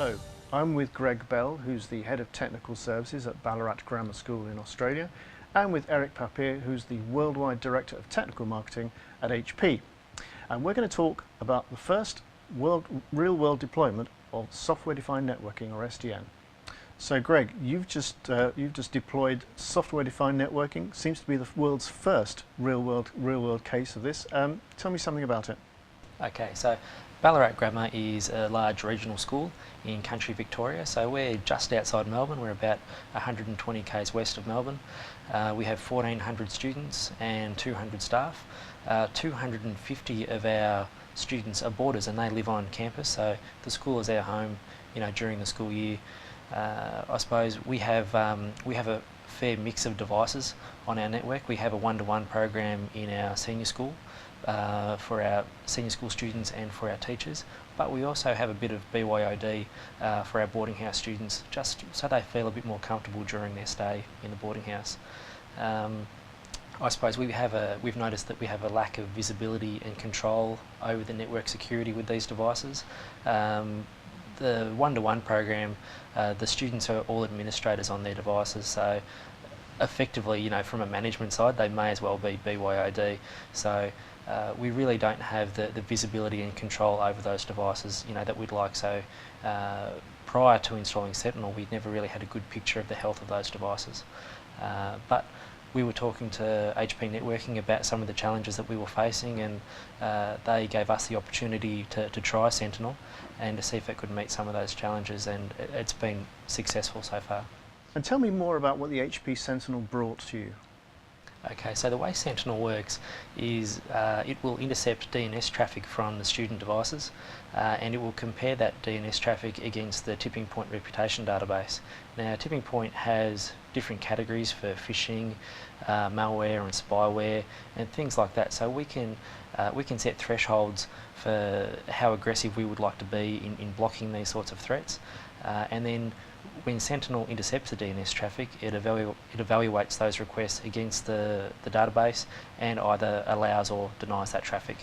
Hello, I'm with Greg Bell, who's the Head of Technical Services at Ballarat Grammar School in Australia, and with Eric Papier, who's the Worldwide Director of Technical Marketing at HP. And we're going to talk about the first real-world deployment of software-defined networking, or SDN. So Greg, you've just deployed software-defined networking. Seems to be the world's first real-world case of this. Tell me something about it. Okay, so Ballarat Grammar is a large regional school in country Victoria, so we're just outside Melbourne. We're about 120 k's west of Melbourne. We have 1,400 students and 200 staff. 250 of our students are boarders and they live on campus, so the school is our home, during the school year. I suppose we have a fair mix of devices on our network. We have a one-to-one program in our senior school for our senior school students and for our teachers, but we also have a bit of BYOD for our boarding house students, just so they feel a bit more comfortable during their stay in the boarding house. I suppose we've noticed that we have a lack of visibility and control over the network security with these devices. The one-to-one program, the students are all administrators on their devices, so effectively, from a management side, they may as well be BYOD. So we really don't have the visibility and control over those devices, that we'd like. So prior to installing Sentinel, we'd never really had a good picture of the health of those devices. But we were talking to HP Networking about some of the challenges that we were facing, and they gave us the opportunity to try Sentinel and to see if it could meet some of those challenges, and it's been successful so far. And tell me more about what the HP Sentinel brought to you. Okay, so the way Sentinel works is it will intercept DNS traffic from the student devices and it will compare that DNS traffic against the Tipping Point reputation database. Now, Tipping Point has different categories for phishing, malware and spyware and things like that, so we can set thresholds for how aggressive we would like to be in blocking these sorts of threats, and then when Sentinel intercepts the DNS traffic, it evaluates those requests against the database and either allows or denies that traffic.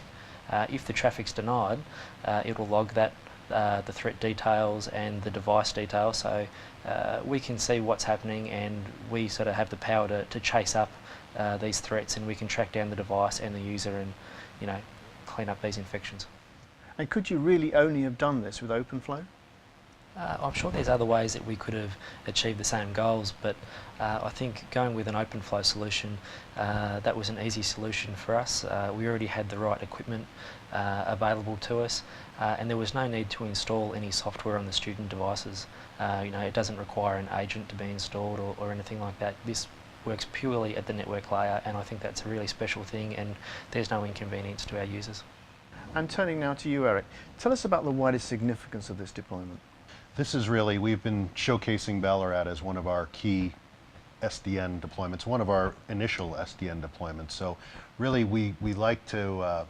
If the traffic's denied, it will log that, the threat details and the device details, so we can see what's happening, and we sort of have the power to chase up these threats, and we can track down the device and the user and clean up these infections. And could you really only have done this with OpenFlow? I'm sure there's other ways that we could have achieved the same goals, but I think going with an OpenFlow solution, that was an easy solution for us. We already had the right equipment available to us, and there was no need to install any software on the student devices. It doesn't require an agent to be installed or anything like that. This works purely at the network layer, and I think that's a really special thing, and there's no inconvenience to our users. And turning now to you, Eric, tell us about the wider significance of this deployment. This is really, we've been showcasing Ballarat as one of our key SDN deployments, one of our initial SDN deployments. So really we like to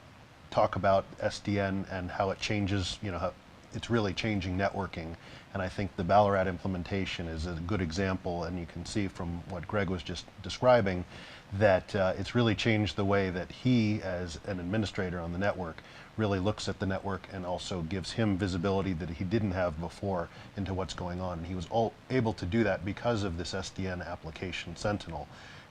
talk about SDN and how it changes, how it's really changing networking. And I think the Ballarat implementation is a good example, and you can see from what Greg was just describing that it's really changed the way that he, as an administrator on the network, really looks at the network and also gives him visibility that he didn't have before into what's going on. And he was able to do that because of this SDN application, Sentinel.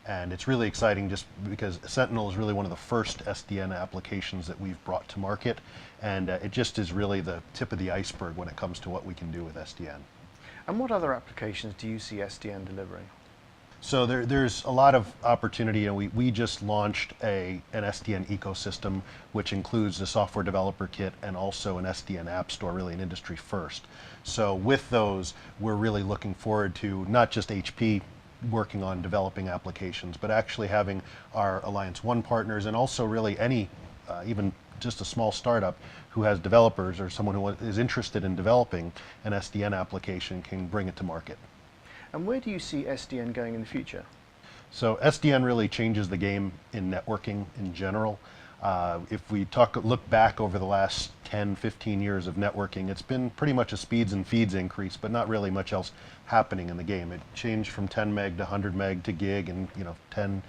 And it's really exciting just because Sentinel is really one of the first SDN applications that we've brought to market, and it just is really the tip of the iceberg when it comes to what we can do with SDN. And what other applications do you see SDN delivering? So there's a lot of opportunity, and we just launched an SDN ecosystem, which includes the software developer kit and also an SDN app store, really an industry first. So with those, we're really looking forward to not just HP working on developing applications, but actually having our Alliance One partners, and also really any, even just a small startup who has developers or someone who is interested in developing an SDN application can bring it to market. And where do you see SDN going in the future? So SDN really changes the game in networking in general. If we look back over the last 10, 15 years of networking, it's been pretty much a speeds and feeds increase, but not really much else happening in the game. It changed from 10 meg to 100 meg to gig, and 10,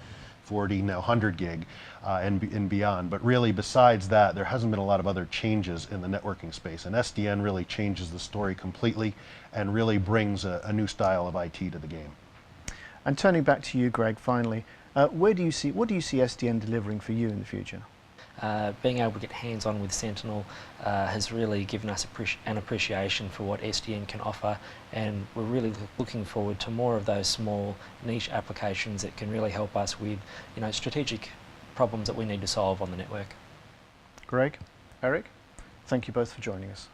40, now 100 gig and beyond. But really, besides that, there hasn't been a lot of other changes in the networking space. And SDN really changes the story completely and really brings a new style of IT to the game. And turning back to you, Greg, finally, what do you see SDN delivering for you in the future? Being able to get hands-on with Sentinel has really given us an appreciation for what SDN can offer, and we're really looking forward to more of those small niche applications that can really help us with, you know, strategic problems that we need to solve on the network. Greg, Eric, thank you both for joining us.